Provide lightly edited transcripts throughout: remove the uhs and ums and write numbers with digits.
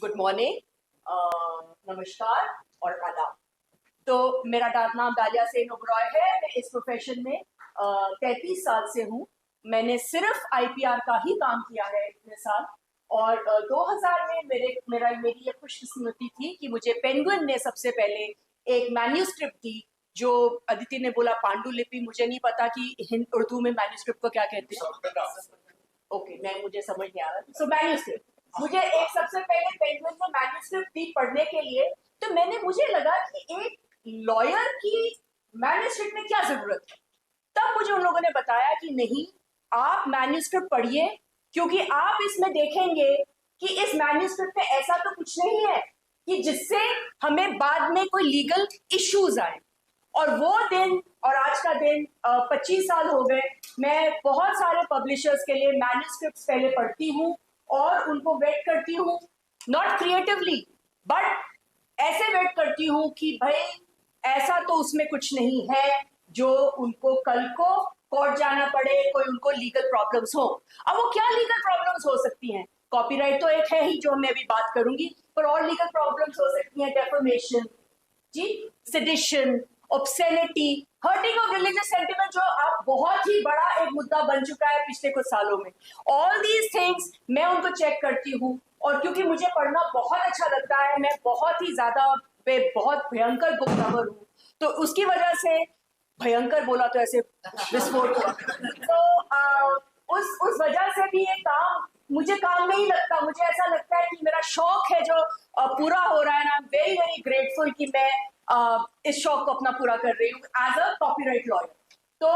Good morning, नमस्कार और आदाब। तो मेरा नाम डालिया सेन ओबरॉय है। मैं इस प्रोफेशन में 33 साल से हूँ। मैंने सिर्फ आईपीआर का ही काम किया है इतने साल। और 2000 में मेरी ये खुशकिस्मती थी कि मुझे पेंगुइन ने सबसे पहले एक मैन्यूस्क्रिप्ट दी, जो अदिति ने बोला पांडुलिपि, मुझे नहीं पता कि उर्दू में मैन्यूस्क्रिप्ट को क्या कहते हैं। ओके, मुझे समझ नहीं आ रहा। सो मैन्यूस्क्रिप्ट मुझे एक सबसे पहले पेंगुइन में मैन्यूस्क्रिप्ट दी पढ़ने के लिए। तो मुझे लगा कि एक लॉयर की मैन्यूस्क्रिप्ट में क्या जरूरत है। तब मुझे उन लोगों ने बताया कि नहीं, आप मैन्यूस्क्रिप्ट पढ़िए, क्योंकि आप इसमें देखेंगे कि इस मैन्यूस्क्रिप्ट में ऐसा तो कुछ नहीं है कि जिससे हमें बाद में कोई लीगल इश्यूज आए। और वो दिन और आज का दिन 25 साल हो गए। मैं बहुत सारे पब्लिशर्स के लिए मैन्यूस्क्रिप्ट्स पहले पढ़ती हूँ और उनको वेट करती हूँ, नॉट क्रिएटिवली बट ऐसे वेट करती हूँ कि भाई ऐसा तो उसमें कुछ नहीं है जो उनको कल को कोर्ट जाना पड़े, कोई उनको लीगल प्रॉब्लम्स हो। अब वो क्या लीगल प्रॉब्लम्स हो सकती हैं? कॉपीराइट तो एक है ही जो मैं अभी बात करूंगी, पर और लीगल प्रॉब्लम्स हो सकती हैं डेफेमेशन, जी, sedition, obscenity, hurting of religious sentiment, जो आप बहुत ही बड़ा एक मुद्दा बन चुका है पिछले कुछ सालों में। ऑल दीज थिंग्स मैं उनको चेक करती हूँ, और क्योंकि मुझे पढ़ना बहुत अच्छा लगता है, मैं बहुत ही ज्यादा बहुत भयंकर बुक लवर हूँ, तो उसकी वजह से भयंकर बोला तो ऐसे विस्फोट हुआ। तो उस वजह से भी ये काम मुझे काम नहीं लगता। मुझे ऐसा लगता है कि मेरा शौक है जो पूरा हो रहा है ना। I am very very grateful कि मैं इस शौक को अपना पूरा कर रही हूँ एज अ कॉपीराइट लॉयर। तो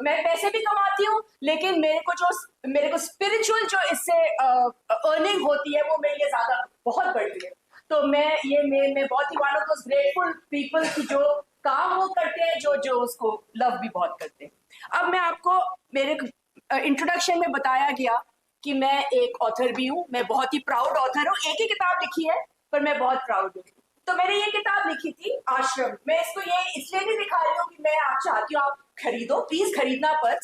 मैं पैसे भी कमाती हूँ, लेकिन मेरे को स्पिरिचुअल जो इससे अर्निंग होती है वो मेरे लिए ज्यादा बहुत बढ़ी है। तो मैं बहुत ही one of those grateful people की जो काम वो करते हैं, जो उसको लव भी बहुत करते हैं। अब मैं आपको मेरे इंट्रोडक्शन में बताया गया कि मैं एक ऑथर भी हूँ। मैं बहुत ही प्राउड ऑथर हूँ। एक ही किताब लिखी है पर मैं बहुत प्राउड हूँ। तो मैंने ये किताब लिखी थी आश्रम। मैं इसको ये इसलिए नहीं दिखा रही हूँ कि मैं आप चाहती हूँ आप खरीदो, प्लीज खरीदना, पर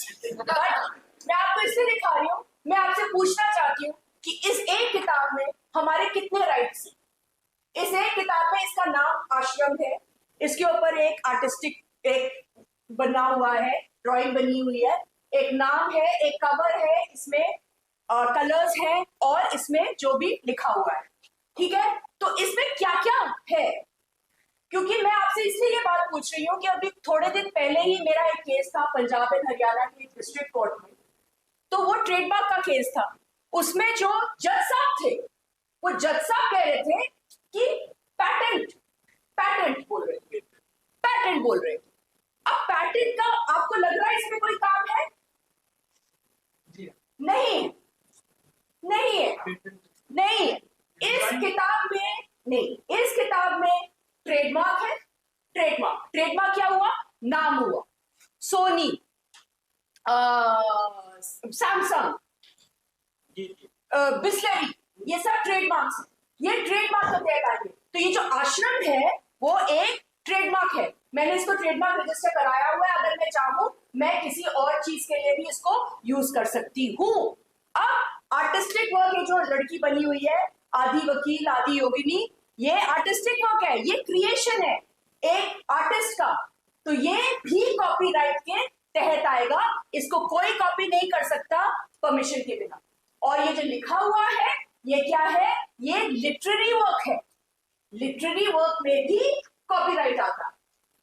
मैं आपको इसलिए दिखा रही हूँ, मैं आपसे पूछना चाहती हूँ कि इस एक किताब में हमारे कितने राइट्स हैं। इस एक किताब में, इसका नाम आश्रम है, इसके ऊपर एक आर्टिस्टिक एक बना हुआ है, ड्राइंग बनी हुई है, एक नाम है, एक कवर है, इसमें कलर्स हैं और इसमें जो भी लिखा हुआ है, ठीक है। तो इसमें क्या क्या है, क्योंकि मैं आपसे इसलिए ये बात पूछ रही हूँ कि अभी थोड़े दिन पहले ही मेरा एक केस था पंजाब एंड हरियाणा के डिस्ट्रिक्ट कोर्ट में। तो वो ट्रेडमार्क का केस था। उसमें जो जज साहब थे, वो जज साहब कह रहे थे कि पैटेंट पैटेंट बोल रहे थे, पैटेंट बोल रहे थे। अब पैटेंट का आपको लग रहा है इसमें कोई काम है? नहीं, नहीं है, नहीं। इस किताब में नहीं, इस किताब में ट्रेडमार्क है। ट्रेडमार्क ट्रेडमार्क क्या हुआ? नाम हुआ। सोनी, सैमसंग, बिस्लरी, ये सब ट्रेडमार्क्स हैं। ये ट्रेडमार्क का तहत आएंगे। तो ये जो आश्रम है वो एक ट्रेडमार्क है। मैंने इसको ट्रेडमार्क रजिस्टर कराया हुआ है। अगर मैं चाहूं मैं किसी और चीज के लिए भी इसको यूज कर सकती हूं। अब आर्टिस्टिक वर्क, ये जो लड़की बनी हुई है, आदि वकील आदि योगिनी, ये आर्टिस्टिक वर्क है, ये क्रिएशन है एक आर्टिस्ट का। तो ये भी कॉपीराइट के तहत आएगा। इसको कोई कॉपी नहीं कर सकता परमिशन के बिना। और ये जो लिखा हुआ है ये क्या है? ये लिटरेरी वर्क है। लिटरेरी वर्क में भी कॉपीराइट आता है।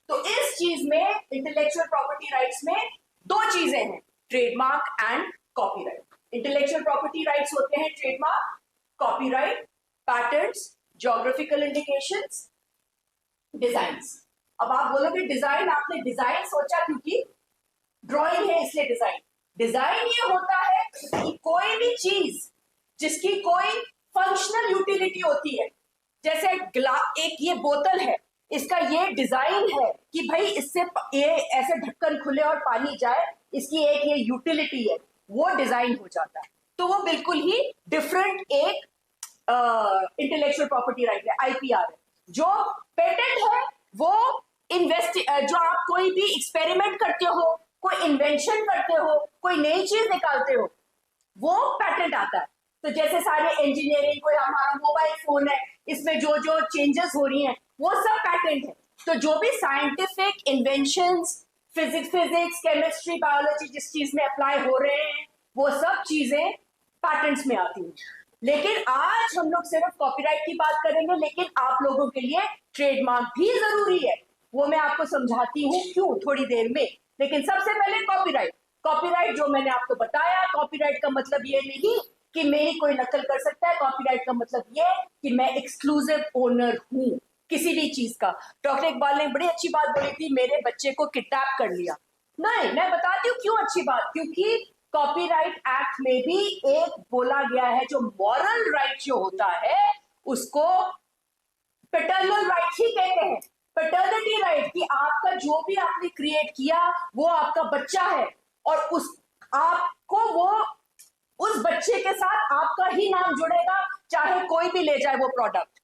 तो इस चीज में, इंटेलेक्चुअल प्रॉपर्टी राइट्स में दो चीजें हैं, trademark and copyright. Intellectual property rights होते हैं trademark, copyright, patterns, geographical indications, designs. अब आप बोलोगे डिजाइन, आपने डिजाइन सोचा क्योंकि ड्राइंग है इसलिए डिजाइन। डिजाइन ये होता है कि कोई भी चीज जिसकी कोई फंक्शनल यूटिलिटी होती है, जैसे एक ये बोतल है, इसका ये डिजाइन है कि भाई इससे ये ऐसे ढक्कन खुले और पानी जाए, इसकी एक ये यूटिलिटी है, वो डिजाइन हो जाता है। तो वो बिल्कुल ही डिफरेंट एक इंटेलेक्चुअल प्रॉपर्टी राइट है, आईपीआर है। जो पेटेंट है वो जो आप कोई भी एक्सपेरिमेंट करते हो, कोई इन्वेंशन करते हो, कोई नई चीज निकालते हो, वो पैटेंट आता है। तो जैसे सारे इंजीनियरिंग, कोई हमारा मोबाइल फोन है, इसमें जो जो चेंजेस हो रही हैं वो सब पैटेंट है। तो जो भी scientific inventions, physics, chemistry, biology जिस चीज में अप्लाई हो रहे हैं वो सब चीजें पैटेंट्स में आती हैं। लेकिन आज हम लोग सिर्फ कॉपीराइट की बात करेंगे, लेकिन आप लोगों के लिए ट्रेडमार्क भी जरूरी है, वो मैं आपको समझाती हूँ क्यों थोड़ी देर में। लेकिन सबसे पहले कॉपीराइट। कॉपीराइट जो मैंने आपको बताया, कॉपीराइट का मतलब ये नहीं कि मेरी कोई नकल कर सकता है। कॉपीराइट का मतलब ये कि मैं एक्सक्लूसिव ओनर हूं किसी भी चीज का। डॉक्टर इकबाल ने बड़ी अच्छी बात बोली थी, मेरे बच्चे को किडनैप कर लिया। नहीं, मैं बताती हूँ क्यों अच्छी बात, क्योंकि कॉपीराइट एक्ट में भी एक बोला गया है जो मॉरल राइट जो होता है उसको पैटर्नल राइट ही कहते हैं। पैटर्निटी राइट कि आपका जो भी आपने क्रिएट किया वो आपका बच्चा है और उस आपको वो उस बच्चे के साथ आपका ही नाम जुड़ेगा, चाहे कोई भी ले जाए वो प्रोडक्ट,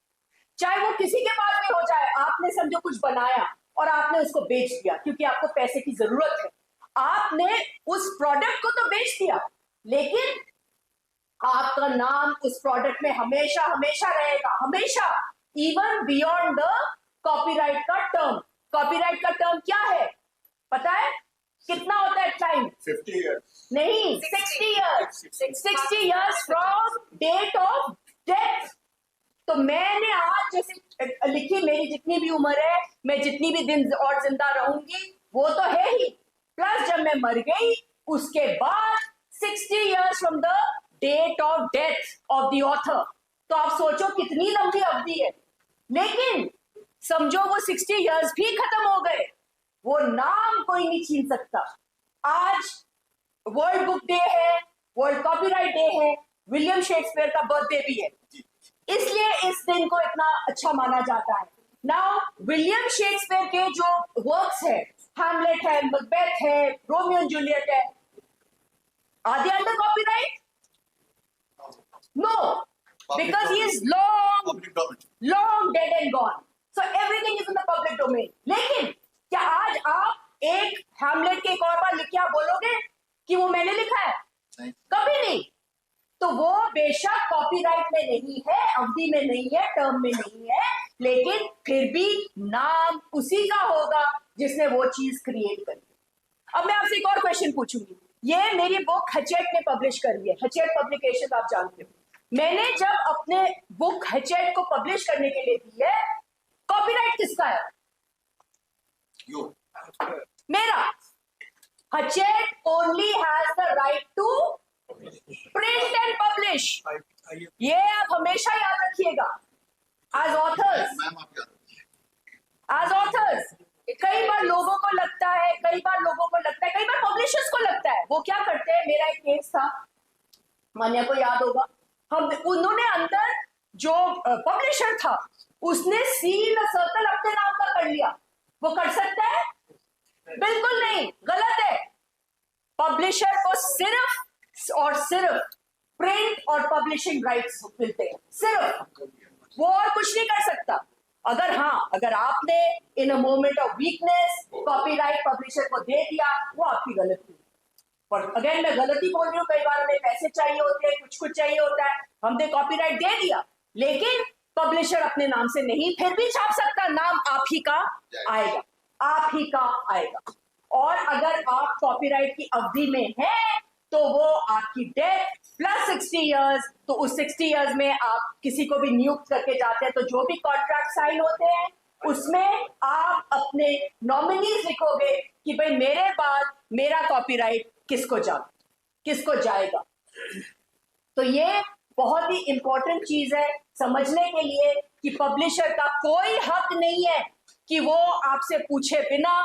चाहे वो किसी के पास भी हो जाए। आपने समझो कुछ बनाया और आपने उसको बेच दिया क्योंकि आपको पैसे की जरूरत है, आपने उस प्रोडक्ट को तो बेच दिया, लेकिन आपका नाम उस प्रोडक्ट में हमेशा हमेशा रहेगा, हमेशा, इवन बियॉन्ड द कॉपीराइट का टर्म। कॉपीराइट का टर्म क्या है पता है? कितना होता है टाइम? 50 years. नहीं, 60 years. 60 years from date of death. तो मैंने आज जैसे लिखी, मेरी जितनी भी उम्र है, मैं जितनी भी दिन और जिंदा रहूंगी वो तो है ही, प्लस जब मैं मर गई उसके बाद 60 years from the date of death of the author. तो आप सोचो कितनी लंबी अवधि है। लेकिन समझो वो 60 years भी खत्म हो गए, वो नाम कोई नहीं छीन सकता। आज वर्ल्ड बुक डे है, वर्ल्ड कॉपीराइट डे है, विलियम शेक्सपियर का बर्थडे भी है, इसलिए इस दिन को इतना अच्छा माना जाता है। नाउ विलियम शेक्सपियर के जो वर्क्स है, हैमलेट है, मैकबेथ है, रोमियो एंड जूलियट है, are they under copyright? No, because he is long dead and gone, so everything is in the public domain. लेकिन क्या आज आप एक हैमलेट के एक और बार लिख के आप बोलोगे कि वो मैंने लिखा है? नहीं। कभी नहीं। तो वो बेशक कॉपीराइट में नहीं है, अवधि में नहीं है, टर्म में नहीं है, लेकिन फिर भी नाम उसी का होगा जिसने वो चीज क्रिएट करी। अब मैं आपसे एक और क्वेश्चन पूछूंगी। ये मेरी बुक हचेट ने पब्लिश करी है, हचेट पब्लिकेशन आप जानते हो। मैंने जब अपने बुक हचेट को पब्लिश करने के लिए दी है, कॉपीराइट किसका है? मेरा। Hachette only has the right to print and publish. ये आप हमेशा याद रखिएगा। एज ऑथर्स कई बार लोगों को लगता है, कई बार पब्लिशर्स को लगता है, वो क्या करते हैं, मेरा एक केस था, मान्या को याद होगा, उन्होंने अंदर जो पब्लिशर था उसने सील सर्कल अपने नाम का कर लिया। वो कर सकता है? बिल्कुल नहीं, गलत है। पब्लिशर को सिर्फ और सिर्फ प्रिंट और पब्लिशिंग राइट्स मिलते हैं, सिर्फ, वो और कुछ नहीं कर सकता। अगर आपने in a moment of weakness copyright publisher को दे दिया, वो आपकी गलती। पर अगेन मैं गलती बोल रही हूँ, कई बार हमें पैसे चाहिए होते हैं, कुछ चाहिए होता है, हमने कॉपीराइट दे दिया, लेकिन पब्लिशर अपने नाम से नहीं फिर भी छाप सकता, नाम आप ही का आएगा, आप ही का आएगा। और अगर आप कॉपीराइट की अवधि में हैं तो वो आपकी डेथ प्लस 60 years, तो उस 60 years में आप किसी को भी नियुक्त करके जाते हैं, तो जो भी कॉन्ट्रैक्ट साइन होते हैं उसमें आप अपने नॉमिनीज लिखोगे कि भाई मेरे बाद मेरा कॉपीराइट किसको जाएगा। तो ये बहुत ही इंपॉर्टेंट चीज है समझने के लिए कि पब्लिशर का कोई हक नहीं है कि वो आपसे पूछे बिना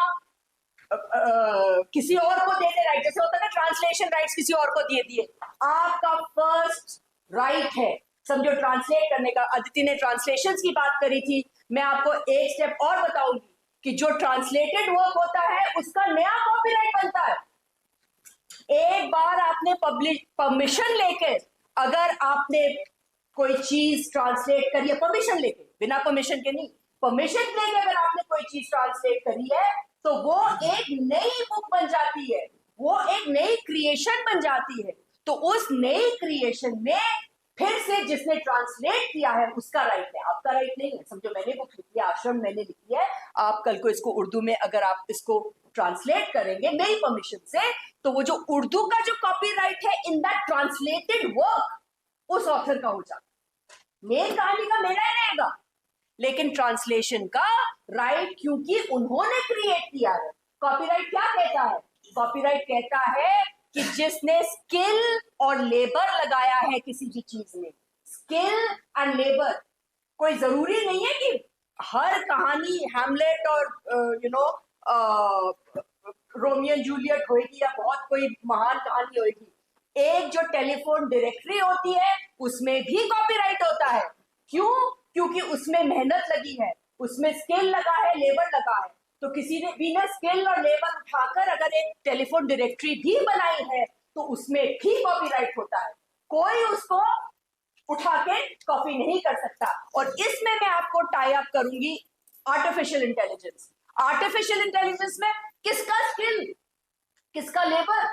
किसी और को देने राइट, जैसे होता है ना ट्रांसलेशन राइट्स किसी और को दे दिए, आपका फर्स्ट राइट है समझो ट्रांसलेट करने का। अदिति ने ट्रांसलेशंस की बात करी थी, मैं आपको एक स्टेप और बताऊंगी कि जो ट्रांसलेटेड वर्क होता है उसका नया कॉपीराइट बनता है। एक बार आपने परमिशन लेके, अगर आपने कोई चीज ट्रांसलेट करी है परमिशन लेके, बिना परमिशन के नहीं, परमिशन लेके अगर आपने कोई चीज ट्रांसलेट करी है तो वो एक नई बुक बन जाती है, वो एक नई क्रिएशन बन जाती है। तो उस नई क्रिएशन में फिर से जिसने ट्रांसलेट किया है उसका राइट है, आपका राइट नहीं है। समझो मैंने बुक लिखी है, आश्रम मैंने लिखी है, आप कल को इसको उर्दू में अगर आप इसको ट्रांसलेट करेंगे मेरी परमिशन से, तो वो जो उर्दू का जो कॉपीराइट है इन दैट ट्रांसलेटेड वर्क उस ऑथर का हो जाता है। मेन कहानी का मेरा ही रहेगा, लेकिन ट्रांसलेशन का राइट क्योंकि उन्होंने क्रिएट किया है। कॉपीराइट क्या कहता है? कॉपीराइट कहता है कि जिसने स्किल और लेबर लगाया है किसी भी चीज में, स्किल एंड लेबर। कोई जरूरी नहीं है कि हर कहानी हैमलेट और रोमियो एंड जूलियट होगी या बहुत कोई महान कहानी होगी। एक जो टेलीफोन डायरेक्टरी होती है उसमें भी कॉपीराइट होता है। क्यों? क्योंकि उसमें मेहनत लगी है, उसमें स्किल लगा है, लेबर लगा है। तो किसी ने भी ना स्किल और लेबर उठाकर अगर एक टेलीफोन डायरेक्टरी भी बनाई है तो उसमें भी कॉपीराइट होता है। कोई उसको उठा के कॉपी नहीं कर सकता। और इसमें मैं आपको टाई अप करूंगी आर्टिफिशियल इंटेलिजेंस। आर्टिफिशियल इंटेलिजेंस में किसका स्किल, किसका लेबर?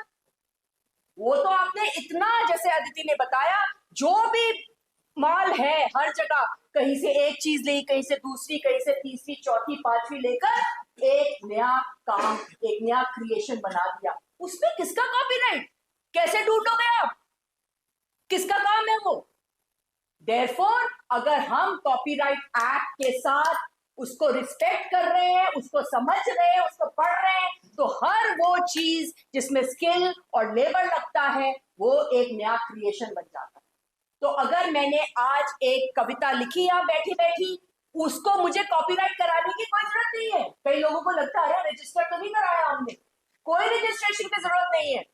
वो तो आपने इतना, जैसे अदिति ने बताया, जो भी माल है हर जगह, कहीं से एक चीज ली, कहीं से दूसरी, कहीं से तीसरी, चौथी, पांचवी लेकर एक नया काम, एक नया क्रिएशन बना दिया। उसमें किसका कॉपीराइट? कैसे ढूंढोगे आप किसका काम है वो? देयरफॉर अगर हम कॉपीराइट एक्ट के साथ उसको रिस्पेक्ट कर रहे हैं, उसको समझ रहे हैं, उसको पढ़ रहे हैं, तो हर वो चीज जिसमें स्किल और लेबर लगता है वो एक नया क्रिएशन बन जाता है। तो अगर मैंने आज एक कविता लिखी या बैठी बैठी, उसको मुझे कॉपीराइट कराने की कोई जरूरत नहीं है। कई लोगों को लगता है रजिस्टर तो नहीं कराया हमने, कोई रजिस्ट्रेशन की जरूरत नहीं है।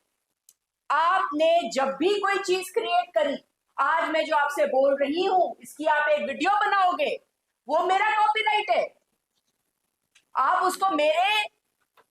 आपने जब भी कोई चीज क्रिएट करी, आज मैं जो आपसे बोल रही हूं इसकी आप एक वीडियो बनाओगे, वो मेरा कॉपीराइट है। आप उसको मेरे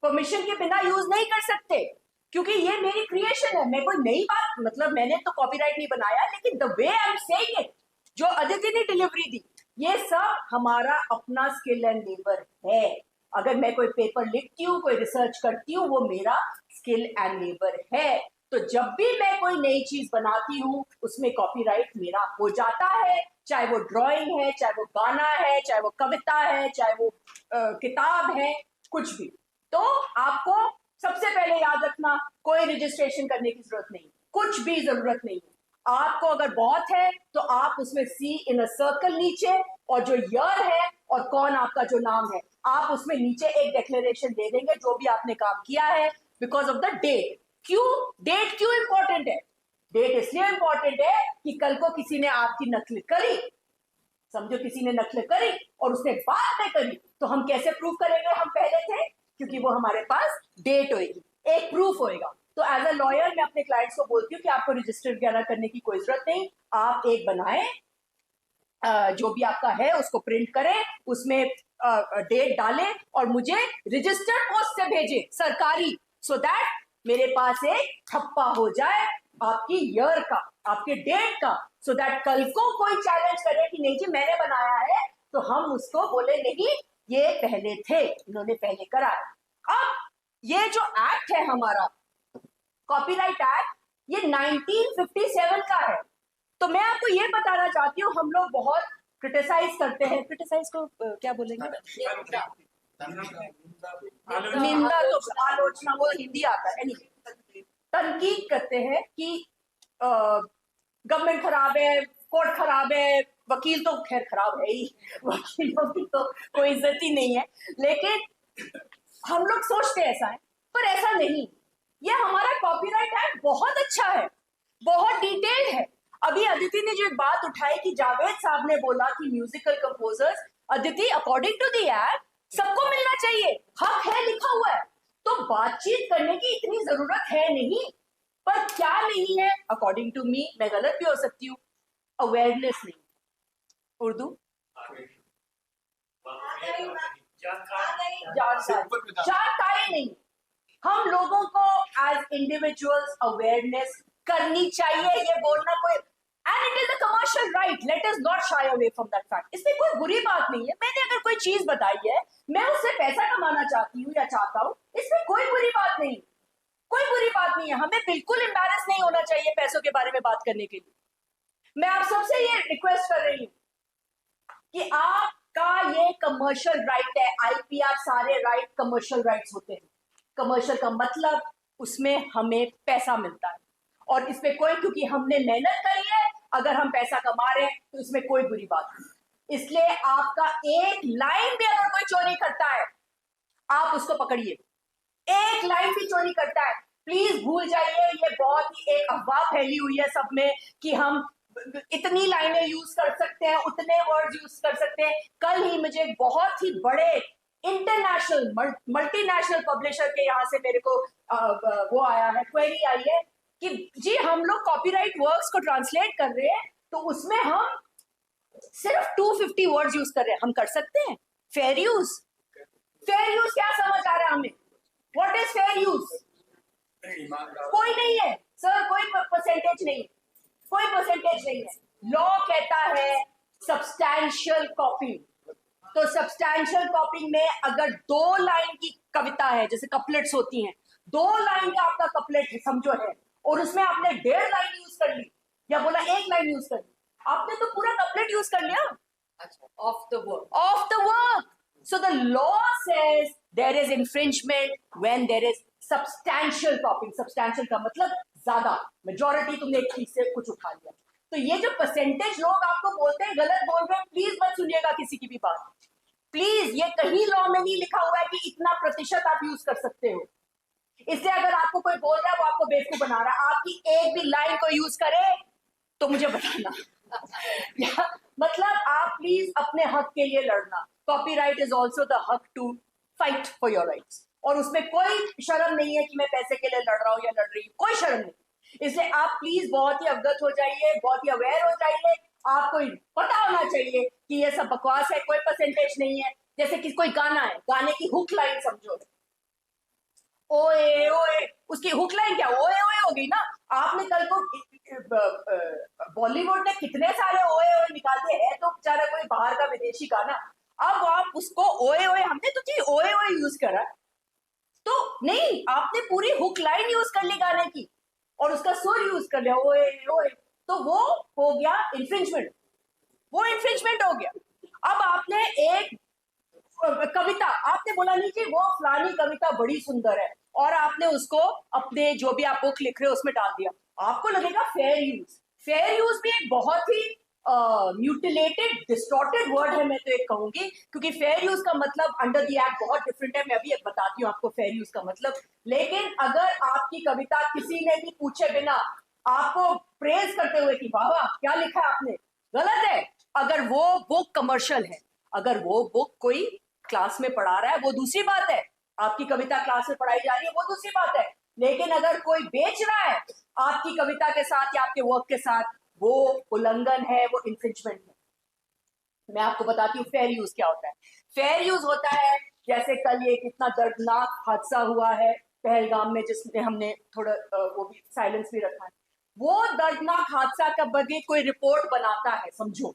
परमिशन के बिना यूज नहीं कर सकते, क्योंकि ये मेरी क्रिएशन है। मैं कोई नई बात, मतलब मैंने तो कॉपीराइट नहीं बनाया, लेकिन the way I am saying it, जो अदिति ने डिलीवरी दी, ये सब हमारा अपना स्किल एंड लेबर है। अगर मैं कोई पेपर लिखती हूँ, कोई रिसर्च करती हूँ, वो मेरा स्किल एंड लेबर है। तो जब भी मैं कोई नई चीज बनाती हूँ उसमें कॉपीराइट मेरा हो जाता है, चाहे वो ड्राइंग है, चाहे वो गाना है, चाहे वो कविता है, चाहे वो किताब है, कुछ भी। तो आपको सबसे पहले याद रखना, कोई रजिस्ट्रेशन करने की जरूरत नहीं, कुछ भी जरूरत नहीं है। आपको अगर बहुत है तो आप उसमें सी इन अ सर्कल नीचे, और जो ईयर है और कौन आपका जो नाम है, आप उसमें नीचे एक डिक्लेरेशन दे देंगे जो भी आपने काम किया है, बिकॉज ऑफ द डेट। क्यों डेट क्यों इंपॉर्टेंट है? डेट इसलिए इंपॉर्टेंट है कि कल को किसी ने आपकी नकल करी, समझो किसी ने नकल करी और उसने बाद में करी, तो हम कैसे प्रूव करेंगे हम पहले थे? क्योंकि वो हमारे पास डेट होगी, एक प्रूफ होएगा। तो एज अ लॉयर मैं अपने क्लाइंट्स को बोलती हूँ कि आपको रजिस्टर वगैरह करने की कोई जरूरत नहीं, आप एक बनाएं, जो भी आपका है उसको प्रिंट करें, उसमें डेट डालें और मुझे रजिस्टर्ड पोस्ट से भेजें, सरकारी, सो दैट मेरे पास एक ठप्पा हो जाए आपकी ईयर का, आपके डेट का, सो दैट कल को कोई चैलेंज करे कि नहीं जी मैंने बनाया है, तो हम उसको बोले नहीं ये पहले थे, इन्होंने पहले कराया। अब ये जो एक्ट है हमारा कॉपीराइट एक्ट, ये 1957 का है। तो मैं आपको ये बताना चाहती हूँ, हम लोग बहुत क्रिटिसाइज करते हैं, क्रिटिसाइज को क्या बोलेंगे? निंदा तो आलोचना, वो हिंदी आता है। तनकीद करते हैं कि गवर्नमेंट खराब है, कोर्ट खराब है, वकील तो खैर खराब है ही, वकीलों की तो कोई इज्जत ही नहीं है। लेकिन हम लोग सोचते ऐसा है, पर ऐसा नहीं। ये हमारा कॉपीराइट एक्ट बहुत अच्छा है, बहुत डिटेल्ड है। अभी अदिति ने जो एक बात उठाई कि जावेद साहब ने बोला कि म्यूजिकल कंपोजर्स, अदिति अकॉर्डिंग टू द एक्ट सबको मिलना चाहिए, हक है, लिखा हुआ है। तो बातचीत करने की इतनी जरूरत है नहीं, पर क्या नहीं है अकॉर्डिंग टू मी, मैं गलत भी हो सकती हूँ, अवेयरनेस नहीं। उर्दू जानकारी नहीं। हम लोगों को एज इंडिविजुअल्स अवेयरनेस करनी चाहिए, ये बोलना कोई, and it is a commercial right, let us not shy away from that fact. इसमें कोई बुरी बात नहीं है। मैंने अगर कोई चीज बताई है, मैं उससे पैसा कमाना चाहती हूँ या चाहता हूँ, इसमें कोई बुरी बात नहीं, कोई बुरी बात नहीं है। हमें बिल्कुल एम्बैरेस नहीं होना चाहिए पैसों के बारे में बात करने के लिए। मैं आप सबसे ये रिक्वेस्ट कर रही हूं कि आपका ये कमर्शियल राइट है। आईपीआर सारे राइट कमर्शियल राइट्स होते हैं। कमर्शियल का मतलब उसमें हमें पैसा मिलता है और इस पे कोई, क्योंकि हमने मेहनत करी है, अगर हम पैसा कमा रहे हैं तो इसमें कोई बुरी बात नहीं। इसलिए आपका एक लाइन भी अगर कोई चोरी करता है आप उसको पकड़िए। एक लाइन भी चोरी करता है प्लीज भूल जाइए। ये बहुत ही एक अफवाह फैली हुई है सब में कि हम इतनी लाइनें यूज कर सकते हैं, उतने वर्ड यूज कर सकते हैं। कल ही मुझे बहुत ही बड़े इंटरनेशनल मल्टीनेशनल पब्लिशर के यहाँ से मेरे को वो आया है, क्वेरी आई है कि जी हम लोग कॉपीराइट वर्क्स को ट्रांसलेट कर रहे हैं तो उसमें हम सिर्फ 250 वर्ड्स यूज कर रहे हैं, हम कर सकते हैं फेयर यूज? फेयर यूज क्या समझ आ रहा है हमें? What is fair use? कोई नहीं है सर, कोई परसेंटेज नहीं, कोई परसेंटेज नहीं है। लॉ कहता है सब्सटैंशियल कॉपिंग। तो सब्सटैंशियल कॉपिंग में अगर 2 लाइन की कविता है, जैसे कपलेट्स होती हैं, 2 लाइन का आपका कपलेट समझो है और उसमें आपने 1.5 लाइन यूज कर ली या बोला 1 लाइन यूज कर ली, आपने तो पूरा कपलेट यूज कर लिया of the work, of the work. So the law says there is infringement when there is substantial copying. Substantial का मतलब ज्यादा, मेजॉरिटी तुमने एक चीज से कुछ उठा लिया। तो ये जो परसेंटेज लोग आपको बोलते हैं, गलत बोल रहे हैं, प्लीज मत सुनिएगा किसी की भी बात। प्लीज, ये कहीं लॉ में नहीं लिखा हुआ है कि इतना प्रतिशत आप यूज कर सकते हो। इसलिए अगर आपको कोई बोल रहा है वो आपको बेवकूफ बना रहा है। आपकी एक भी लाइन को यूज करे तो मुझे बताना मतलब आप प्लीज अपने हक के लिए लड़ना। कॉपीराइट इज ऑल्सो द हक to fight for your rights, और उसमें कोई शर्म नहीं है कि मैं पैसे के लिए लड़ रहा हूं या लड़ रही हूं, कोई शर्म नहीं। इसलिए आप प्लीज बहुत ही अवगत हो जाइए, बहुत ही अवेयर हो जाइए। आपको पता होना चाहिए कि ये सब बकवास है, कोई परसेंटेज नहीं है। जैसे कि कोई गाना है, गाने की हुक लाइन समझो, ओए ओए, उसकी हुक लाइन क्या ओए ओए होगी ना। आपने कल को बॉलीवुड ने कितने सारे ओए ओए निकाल दिए है, तो बेचारा कोई बाहर का विदेशी गाना, अब आप उसको ओए ओए, हमने तो जी ओए ओए यूज करा, तो नहीं, आपने पूरी हुक लाइन यूज कर ली गाने की और उसका सुर यूज कर लिया ओए ओए, तो वो हो गया इन्फ्रिंजमेंट, वो इन्फ्रिंजमेंट हो गया। अब आपने एक कविता, आपने बोला नहीं जी वो फलानी कविता बड़ी सुंदर है, और आपने उसको अपने जो भी आप बुक लिख रहे हो उसमें डाल दिया, आपको लगेगा फेयर यूज। फेयर यूज भी एक बहुत ही म्यूटिलेटेड डिस्टॉर्टेड वर्ड है, मैं तो एक कहूंगी, क्योंकि फेयर यूज का मतलब अंडर द एक्ट बहुत डिफरेंट है। मैं अभी एक बताती हूँ आपको फेयर यूज का मतलब। लेकिन अगर आपकी कविता किसी ने भी पूछे बिना आपको प्रेज करते हुए कि वाह वाह क्या लिखा है आपने, गलत है। अगर वो बुक कमर्शियल है, अगर वो बुक कोई क्लास में पढ़ा रहा है वो दूसरी बात है, आपकी कविता क्लास में पढ़ाई जा रही है वो दूसरी बात है। लेकिन अगर कोई बेच रहा है आपकी कविता के साथ या आपके वर्क के साथ, वो उल्लंघन है, वो इन्फ्रिंजमेंट है। मैं आपको बताती हूँ फेयर यूज क्या होता है। फेयर यूज होता है जैसे कल ये कितना दर्दनाक हादसा हुआ है पहलगाम में, जिसमें हमने थोड़ा वो भी साइलेंस भी रखा है। वो दर्दनाक हादसा का बदले कोई रिपोर्ट बनाता है, समझो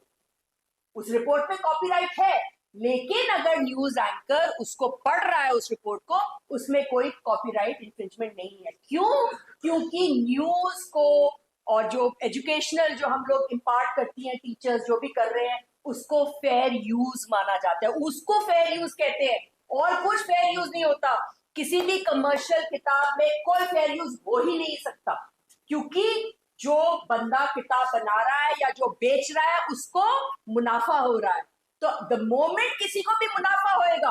उस रिपोर्ट में कॉपीराइट है, लेकिन अगर न्यूज एंकर उसको पढ़ रहा है उस रिपोर्ट को, उसमें कोई कॉपीराइट इंफ्रिंजमेंट नहीं है। क्यों? क्योंकि न्यूज को और जो एजुकेशनल जो हम लोग इम्पार्ट करती हैं टीचर्स जो भी कर रहे हैं, उसको फेयर यूज माना जाता है, उसको फेयर यूज कहते हैं, और कुछ फेयर यूज नहीं होता। किसी भी कमर्शियल किताब में कोई फेयर यूज हो ही नहीं सकता, क्योंकि जो बंदा किताब बना रहा है या जो बेच रहा है उसको मुनाफा हो रहा है। तो द मोमेंट किसी को भी मुनाफा होएगा,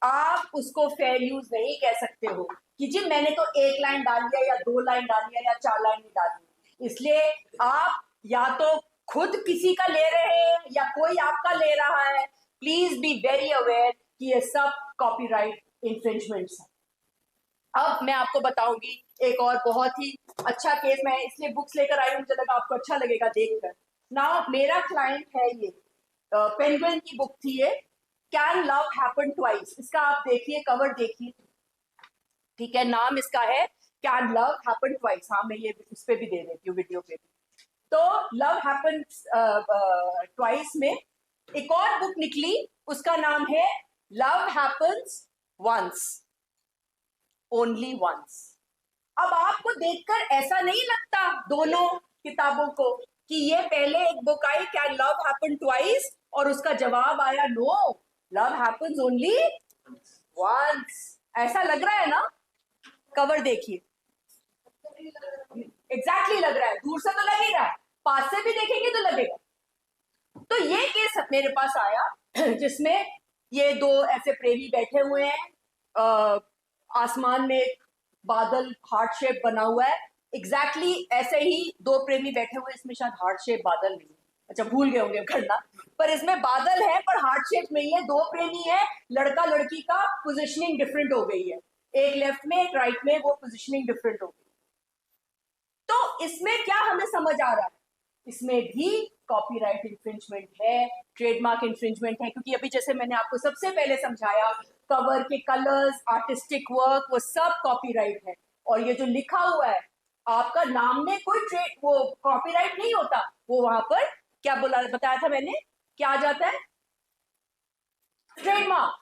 आप उसको फेयर यूज नहीं कह सकते हो कि जी मैंने तो 1 लाइन डाल दिया या 2 लाइन डाल दिया या 4 लाइन नहीं डाली। इसलिए आप या तो खुद किसी का ले रहे हैं या कोई आपका ले रहा है, प्लीज बी वेरी अवेयर कि ये सब कॉपीराइट इंफ्रिंजमेंट्स हैं। अब मैं आपको बताऊंगी एक और बहुत ही अच्छा केस, मैं इसलिए बुक्स लेकर आई हूं, मुझे लगा आपको अच्छा लगेगा देखकर। ना मेरा क्लाइंट है, ये पेंगुइन की बुक थी ये, कैन लव हैपन ट्वाइस। इसका आप देखिए, कवर देखिए, ठीक है, नाम इसका है कैन लव हैपन ट्वाइस। हाँ मैं ये उस पे भी दे देती हूँ, वीडियो पे भी। तो लव हैपन ट्वाइस में एक और बुक निकली, उसका नाम है love happens once, only once. अब आपको देखकर ऐसा नहीं लगता दोनों किताबों को कि ये पहले एक book I can love happen twice और उसका जवाब आया no, love happens only once. ऐसा लग रहा है ना? कवर देखिए, एग्जैक्टली लग रहा है, दूर से तो लग ही रहा है, पास से भी देखेंगे तो लगेगा। तो ये केस मेरे पास आया जिसमें ये दो ऐसे प्रेमी बैठे हुए हैं, आसमान में एक बादल हार्ट शेप बना हुआ है, एग्जैक्टली ऐसे ही दो प्रेमी बैठे हुए, इसमें शायद हार्ट शेप बादल नहीं है, अच्छा भूल गए होंगे करना, पर इसमें बादल है पर हार्ट शेप नहीं है, दो प्रेमी है, लड़का लड़की का पोजिशनिंग डिफरेंट हो गई है, एक लेफ्ट में एक राइट में, वो पोजिशनिंग डिफरेंट हो गई। तो इसमें क्या हमें समझ आ रहा है? इसमें भी कॉपीराइट इंफ्रिंजमेंट है, ट्रेडमार्क इंफ्रिंजमेंट है, क्योंकि अभी जैसे मैंने आपको सबसे पहले समझाया, कवर के कलर्स, आर्टिस्टिक वर्क, वो सब कॉपीराइट है। और ये जो लिखा हुआ है आपका नाम में कोई वो कॉपीराइट नहीं होता, वो वहां पर क्या बताया था मैंने, क्या आ जाता है? ट्रेडमार्क।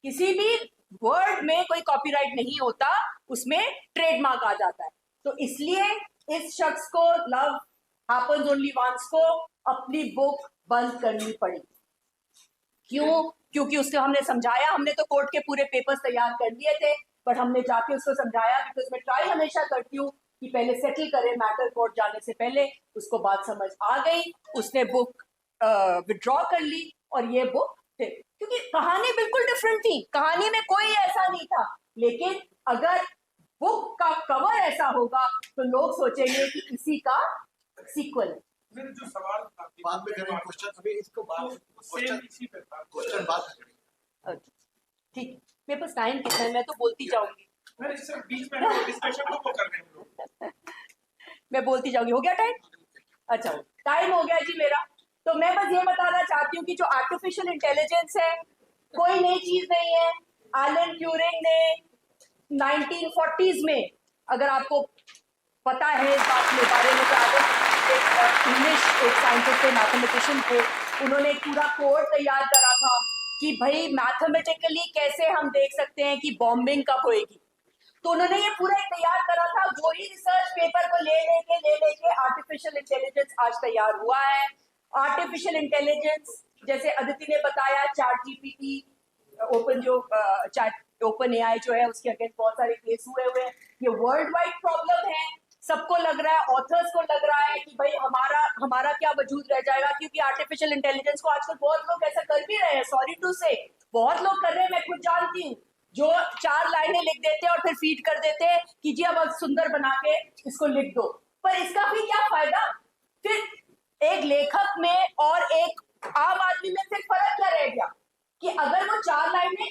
किसी भी वर्ड में कोई कॉपीराइट नहीं होता, उसमें ट्रेडमार्क आ जाता है। तो इसलिए इस शख्स को लव हैपन्स ओनली वंस को अपनी बुक बंद करनी पड़ी। क्यों? क्योंकि उसको हमने समझाया, हमने तो कोर्ट के पूरे पेपर्स तैयार कर लिए थे, पर हमने जाके उसको समझाया, बिकॉज मैं ट्राई हमेशा करती हूँ कि पहले सेटल करे मैटर कोर्ट जाने से पहले। उसको बात समझ आ गई, उसने बुक विड्रॉ कर ली और ये बुक थे, क्योंकि कहानी बिल्कुल डिफरेंट थी, कहानी में कोई ऐसा नहीं था, लेकिन अगर बुक का कवर ऐसा होगा तो लोग सोचेंगे कि इसी का सीक्वल है। जो सवाल बाद में करेंगे क्वेश्चन, अभी इसको बाद क्वेश्चन बात करेंगे। ठीक है, मेरे पास टाइम कितना है, मैं तो बोलती जाऊंगी। बीच में डिस्कशन को कर रहे हैं हम लोग। मैं बोलती जाऊंगी, हो गया टाइम? अच्छा, टाइम हो गया जी मेरा। तो मैं बस ये बताना चाहती हूँ कि जो आर्टिफिशियल इंटेलिजेंस है कोई नई चीज नहीं है। एलन ट्यूरिंग ने 1940s में, अगर आपको पता है इस बात के बारे में, तो एक इंग्लिश एक साइंटिस्ट थे, मैथमेटिशियन थे, उन्होंने एक पूरा कोड तैयार करा था कि भाई मैथमेटिकली कैसे हम देख सकते हैं कि बॉम्बिंग कब होएगी। तो उन्होंने ये पूरा एक तैयार करा था, वो ही रिसर्च पेपर को ले लेके आर्टिफिशियल इंटेलिजेंस आज तैयार हुआ है। आर्टिफिशियल इंटेलिजेंस जैसे अदिति ने बताया, चैट जीपीटी, ओपन जो चैट ओपन एआई जो है उसके अगेंस्ट बहुत सारे केस हुए हैं। ये वर्ल्ड वाइड प्रॉब्लम है, सबको लग रहा है, ऑथर्स को लग रहा है कि भाई हमारा क्या वजूद रह जाएगा, क्योंकि आर्टिफिशियल इंटेलिजेंस को आजकल बहुत लोग ऐसा कर भी रहे हैं, सॉरी टू से बहुत लोग कर रहे हैं, मैं खुद जानती हूँ, जो 4 लाइनें लिख देते हैं और फिर फीड कर देते हैं कि जी अब सुंदर बना के इसको लिख दो। पर इसका भी क्या फायदा? फिर एक लेखक में और एक आम आदमी में फिर फर्क क्या रह गया कि अगर वो 4 लाइनें,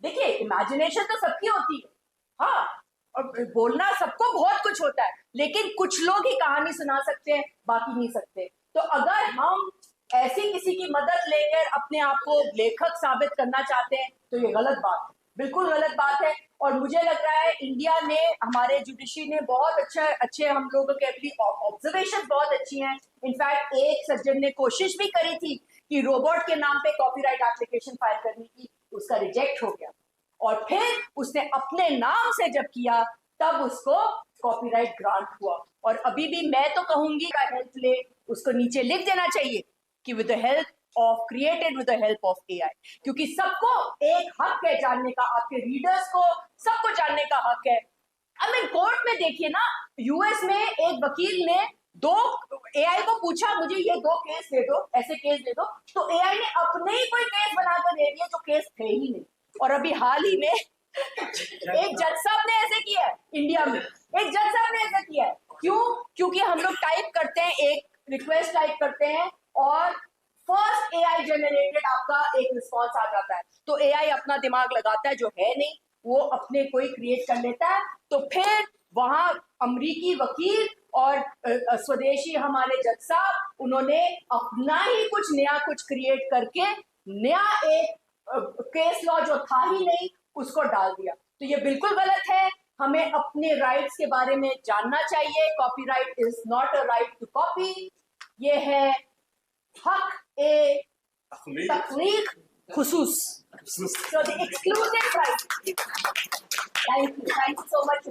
देखिए इमेजिनेशन तो सबकी होती है, हाँ, और बोलना सबको बहुत कुछ होता है, लेकिन कुछ लोग ही कहानी सुना सकते हैं, बाकी नहीं सकते। तो अगर हम ऐसी किसी की मदद लेकर अपने आप को लेखक साबित करना चाहते हैं तो ये गलत बात है, बिल्कुल गलत बात है। और मुझे लग रहा है इंडिया ने, हमारे जुडिशरी ने बहुत अच्छे हम लोगों के ऑब्जर्वेशन बहुत अच्छी हैं। इनफैक्ट एक सज्जन ने कोशिश भी करी थी कि रोबोट के नाम पे कॉपीराइट एप्लीकेशन फाइल करने की, उसका रिजेक्ट हो गया, और फिर उसने अपने नाम से जब किया तब उसको कॉपीराइट ग्रांट हुआ। और अभी भी मैं तो कहूंगी का हेल्प ले, उसको नीचे लिख देना चाहिए कि with the help of created with the help of AI, क्योंकि सबको एक हक है जानने का, आपके रीडर्स को सबको जानने का हक है। अब इन कोर्ट में देखिए ना, यूएस में एक वकील ने दो एआई को पूछा मुझे ये 2 केस दे दो, ऐसे केस दे दो, तो एआई ने अपने ही कोई केस बनाकर दे दिए जो केस थे ही नहीं। और अभी हाल ही में एक जज साहब ने ऐसे किया है, इंडिया में एक जज साहब ने ऐसा किया है। क्यों? क्योंकि हम लोग टाइप करते हैं, एक रिक्वेस्ट टाइप करते हैं और फर्स्ट एआई जनरेटेड आपका एक रिस्पॉन्स आ जाता है, तो एआई अपना दिमाग लगाता है, जो है नहीं वो अपने कोई क्रिएट कर लेता है। तो फिर वहां अमरीकी वकील और स्वदेशी हमारे जज साहब, उन्होंने अपना ही कुछ नया कुछ क्रिएट करके नया एक केस लॉ जो था ही नहीं उसको डाल दिया। तो ये बिल्कुल गलत है, हमें अपने राइट्स के बारे में जानना चाहिए। Copyright is not a right to copy, ये है हक ए तख्लीक खुसूस, so the exclusive right. Thank you so much.